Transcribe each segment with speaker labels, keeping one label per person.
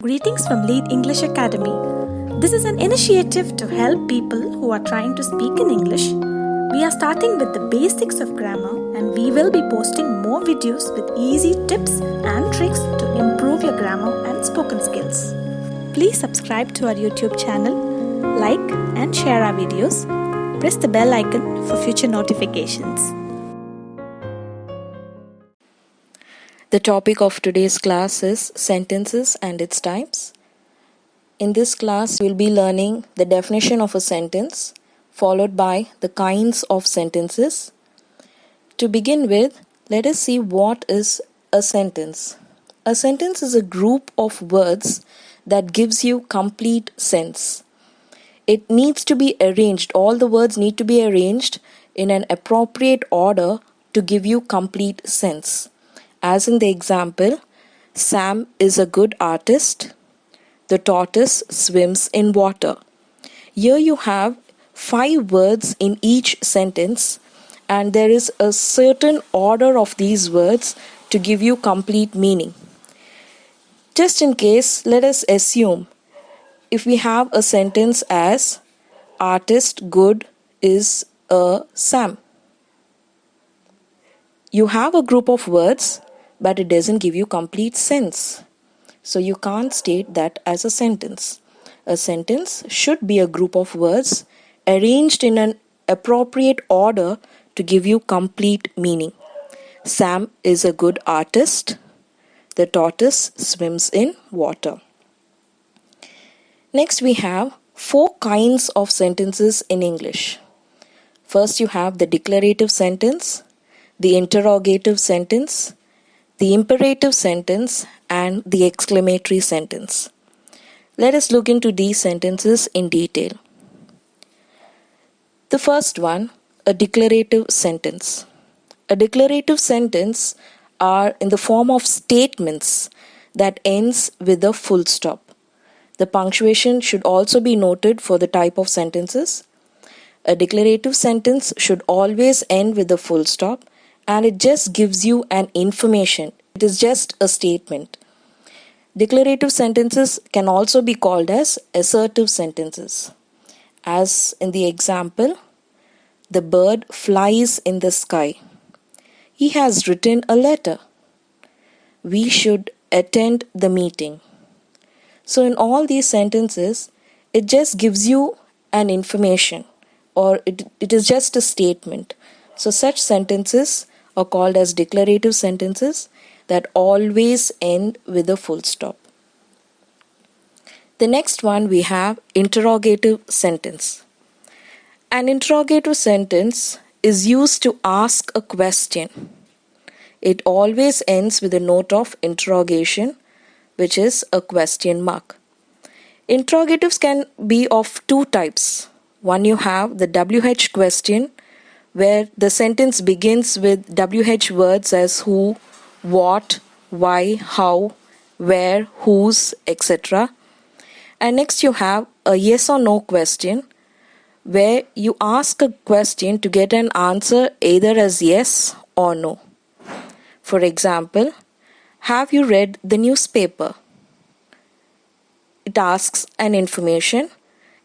Speaker 1: Greetings from Lead English Academy. This is an initiative to help people who are trying to speak in English. We are starting with the basics of grammar and we will be posting more videos with easy tips and tricks to improve your grammar and spoken skills. Please subscribe to our YouTube channel, like and share our videos. Press the bell icon for future notifications.
Speaker 2: The topic of today's class is sentences and its types. In this class, we'll be learning the definition of a sentence, followed by the kinds of sentences. To begin with, let us see what is a sentence. A sentence is a group of words that gives you complete sense. It needs to be arranged, all the words need to be arranged in an appropriate order to give you complete sense. As in the example, Sam is a good artist. The tortoise swims in water. Here you have 5 words in each sentence, and there is a certain order of these words to give you complete meaning. Just in case, let us assume if we have a sentence as artist good is a Sam. You have a group of words, but it doesn't give you complete sense. So you can't state that as a sentence. A sentence should be a group of words arranged in an appropriate order to give you complete meaning. Sam is a good artist. The tortoise swims in water. Next, we have 4 kinds of sentences in English. First, you have the declarative sentence, the interrogative sentence, the imperative sentence, and the exclamatory sentence. Let us look into these sentences in detail. The first one, a declarative sentence. A declarative sentence are in the form of statements that ends with a full stop. The punctuation should also be noted for the type of sentences. A declarative sentence should always end with a full stop, and it just gives you an information. It is just a statement. Declarative sentences can also be called as assertive sentences. As in the example, the bird flies in the sky. He has written a letter. We should attend the meeting. So in all these sentences, it just gives you an information, or it is just a statement. So such sentences are called as declarative sentences that always end with a full stop. The next one, we have interrogative sentence. An interrogative sentence is used to ask a question. It always ends with a note of interrogation, which is a question mark. Interrogatives can be of 2 types. One, you have the WH question, where the sentence begins with WH words as who, what, why, how, where, whose, etc. And next you have a yes or no question, where you ask a question to get an answer either as yes or no. For example, have you read the newspaper? It asks an information.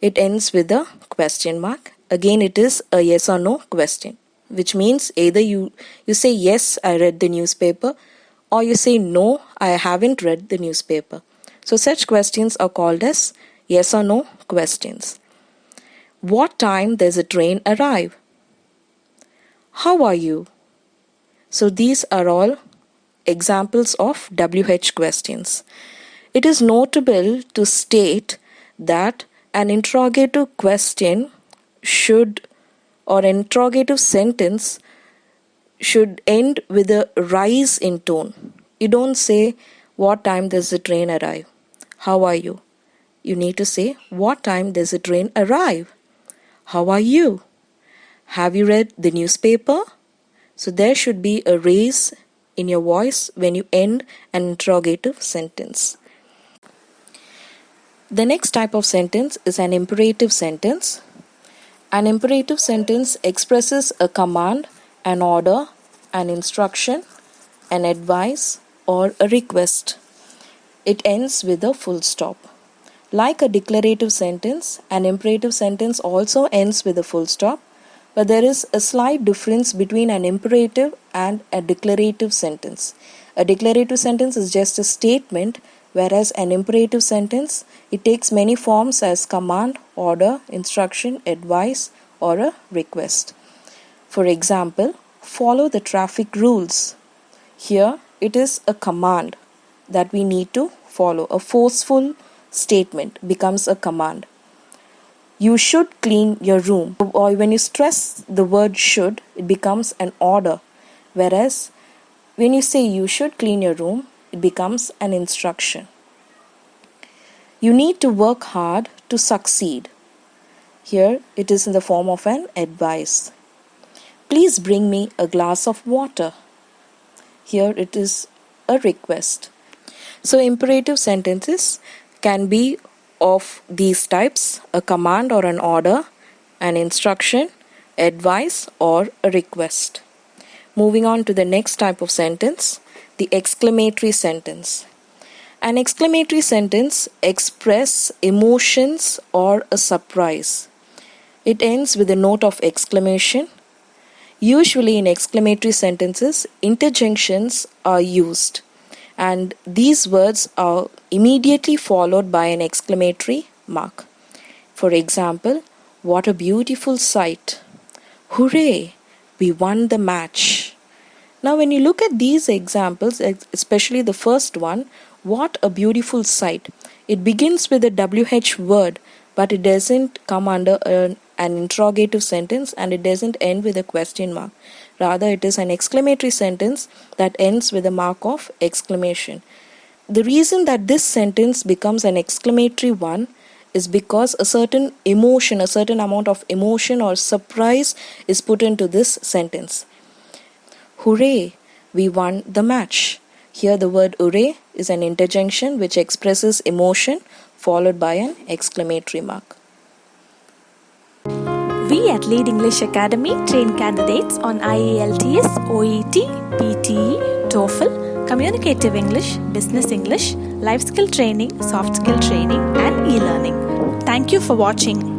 Speaker 2: It ends with a question mark. Again, it is a yes or no question, which means either you say yes, I read the newspaper, or you say no, I haven't read the newspaper. So such questions are called as yes or no questions. What time does the train arrive? How are you? So these are all examples of WH questions. It is notable to state that an interrogative question or an interrogative sentence should end with a rise in tone. You don't say, what time does the train arrive? How are you? You need to say, what time does the train arrive? How are you? Have you read the newspaper? So there should be a raise in your voice when you end an interrogative sentence. The next type of sentence is an imperative sentence. An imperative sentence expresses a command, an order, an instruction, an advice, or a request. it ends with a full stop. Like a declarative sentence, an imperative sentence also ends with a full stop, but there is a slight difference between an imperative and a declarative sentence. A declarative sentence is just a statement, whereas an imperative sentence, it takes many forms as command, order, instruction, advice, or a request. For example, follow the traffic rules. Here it is a command that we need to follow. A forceful statement becomes a command. You should clean your room. Or when you stress the word should, it becomes an order. Whereas when you say you should clean your room, it becomes an instruction. You need to work hard to succeed. Here it is in the form of an advice. Please bring me a glass of water. Here it is a request. So imperative sentences can be of these types: a command or an order, an instruction, advice, or a request. Moving on to the next type of sentence, the exclamatory sentence. An exclamatory sentence expresses emotions or a surprise. It ends with a note of exclamation. Usually in exclamatory sentences, interjections are used, and these words are immediately followed by an exclamatory mark. For example, what a beautiful sight! Hooray! We won the match. Now when you look at these examples, especially the first one, what a beautiful sight, it begins with a WH word, but it doesn't come under an interrogative sentence, and it doesn't end with a question mark. Rather, it is an exclamatory sentence that ends with a mark of exclamation. The reason that this sentence becomes an exclamatory one is because a certain emotion, a certain amount of emotion or surprise is put into this sentence. Hooray! We won the match. Here the word hooray is an interjection which expresses emotion followed by an exclamatory mark.
Speaker 1: We at Lead English Academy train candidates on IELTS, OET, PTE, TOEFL, Communicative English, Business English, Life Skill Training, Soft Skill Training, and e-learning. Thank you for watching.